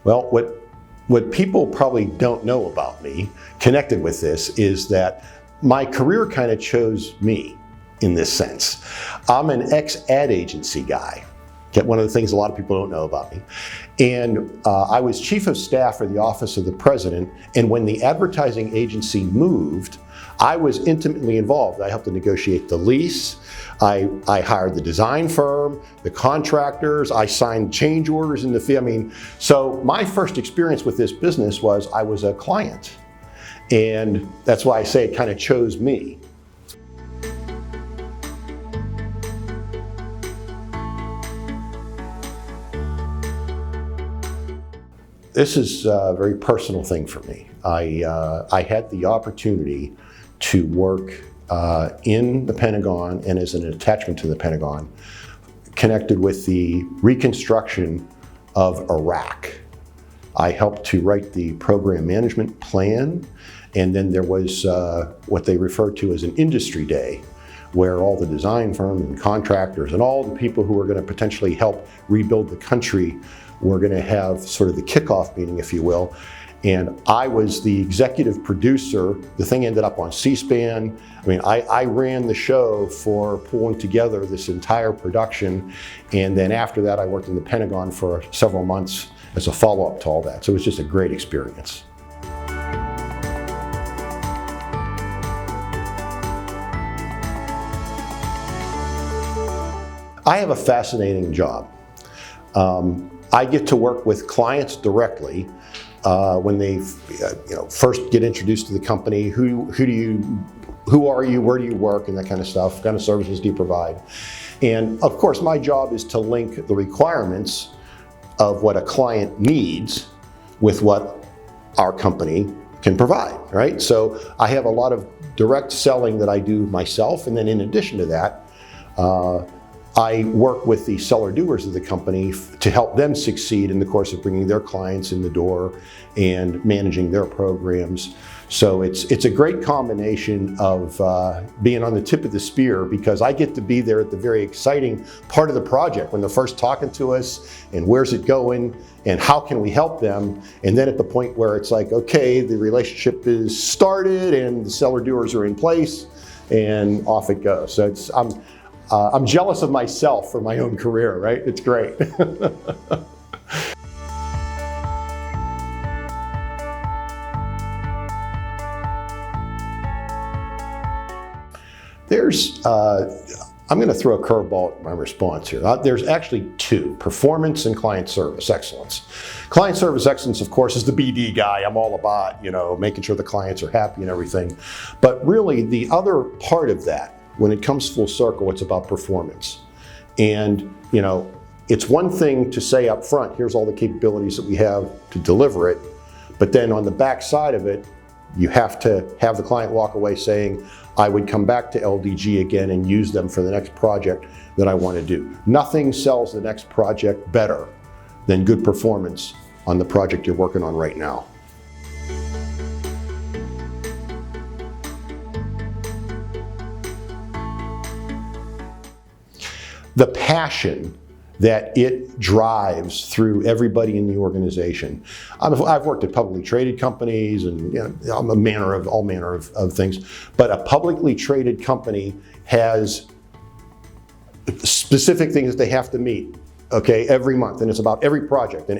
Well, what people probably don't know about me, connected with this, is that my career kind of chose me in this sense. I'm an ex-ad agency guy. One of the things a lot of people don't know about me. And I was chief of staff for the office of the president, and when the advertising agency moved, I was intimately involved. I helped to negotiate the lease. I hired the design firm, the contractors. I signed change orders in the field. I mean, so my first experience with this business was I was a client. And that's why I say it kind of chose me. This is a very personal thing for me. I had the opportunity to work in the Pentagon and as an attachment to the Pentagon, connected with the reconstruction of Iraq. I helped to write the program management plan, and then there was what they referred to as an industry day, where all the design firms and contractors and all the people who were going to potentially help rebuild the country were going to have sort of the kickoff meeting, if you will. And I was the executive producer. The thing ended up on C-SPAN. I mean, I ran the show for pulling together this entire production. And then after that, I worked in the Pentagon for several months as a follow-up to all that. So it was just a great experience. I have a fascinating job. I get to work with clients directly when they first get introduced to the company. Who are you, where do you work, and that kind of stuff. What kind of services do you provide? And of course, my job is to link the requirements of what a client needs with what our company can provide, right? So I have a lot of direct selling that I do myself, and then in addition to that, I work with the seller doers of the company to help them succeed in the course of bringing their clients in the door and managing their programs. So it's a great combination of being on the tip of the spear, because I get to be there at the very exciting part of the project when they're first talking to us and where's it going and how can we help them. And then at the point where it's like, okay, the relationship is started and the seller doers are in place and off it goes. So I'm jealous of myself for my own career, right? It's great. I'm going to throw a curveball at my response here. There's actually two: performance and client service excellence. Client service excellence, of course, is the BD guy. I'm all about, making sure the clients are happy and everything. But really, the other part of that, when it comes full circle, it's about performance. And, it's one thing to say up front, here's all the capabilities that we have to deliver it. But then on the back side of it, you have to have the client walk away saying, I would come back to LDG again and use them for the next project that I want to do. Nothing sells the next project better than good performance on the project you're working on right now. The passion that it drives through everybody in the organization. I've worked at publicly traded companies and all manner of things, but a publicly traded company has specific things that they have to meet, every month, and it's about every project and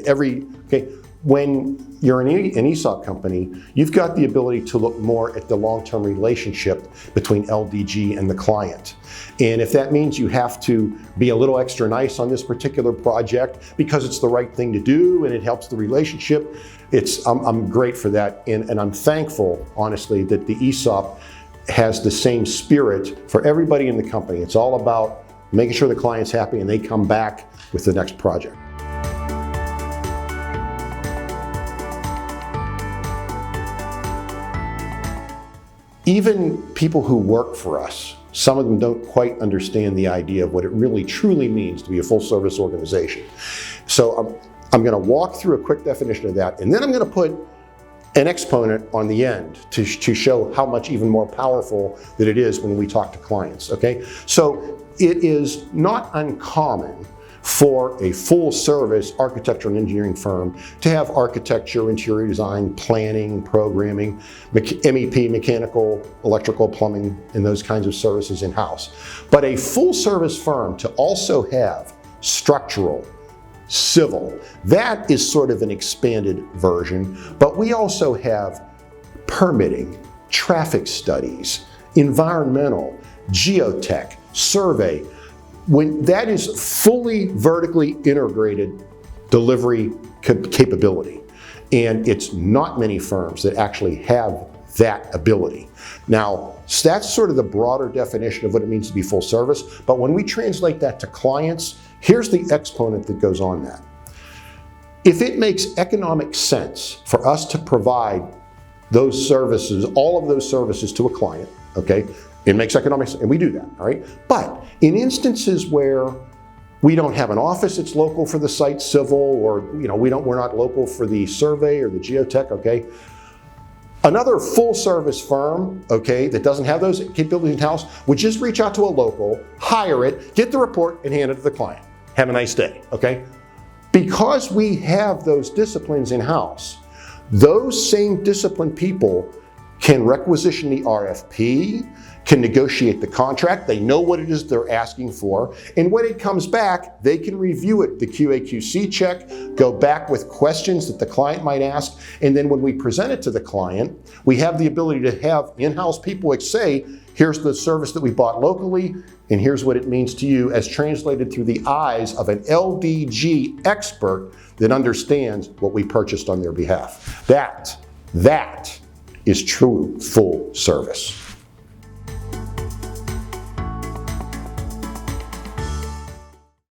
When you're an ESOP company, you've got the ability to look more at the long-term relationship between LDG and the client. And if that means you have to be a little extra nice on this particular project because it's the right thing to do and it helps the relationship, I'm great for that. And I'm thankful, honestly, that the ESOP has the same spirit for everybody in the company. It's all about making sure the client's happy and they come back with the next project. Even people who work for us, some of them don't quite understand the idea of what it really truly means to be a full service organization. So I'm going to walk through a quick definition of that, and then I'm going to put an exponent on the end to show how much even more powerful that it is when we talk to clients, okay? So it is not uncommon for a full service architecture and engineering firm to have architecture, interior design, planning, programming, MEP, mechanical, electrical, plumbing, and those kinds of services in-house. But a full service firm to also have structural, civil, that is sort of an expanded version, but we also have permitting, traffic studies, environmental, geotech, survey. When that is fully vertically integrated delivery capability, and it's not many firms that actually have that ability. Now, that's sort of the broader definition of what it means to be full service, but when we translate that to clients, here's the exponent that goes on that. If it makes economic sense for us to provide those services, all of those services to a client, okay, it makes economic sense, and we do that, all right? But in instances where we don't have an office that's local for the site civil, or we're not local for the survey or the geotech, okay? Another full service firm, okay, that doesn't have those capabilities in-house would just reach out to a local, hire it, get the report, and hand it to the client. Have a nice day, okay? Because we have those disciplines in-house, those same disciplined people can requisition the RFP, can negotiate the contract, they know what it is they're asking for, and when it comes back, they can review it, the QA/QC check, go back with questions that the client might ask, and then when we present it to the client, we have the ability to have in-house people say, here's the service that we bought locally, and here's what it means to you as translated through the eyes of an LDG expert that understands what we purchased on their behalf. That is true full service.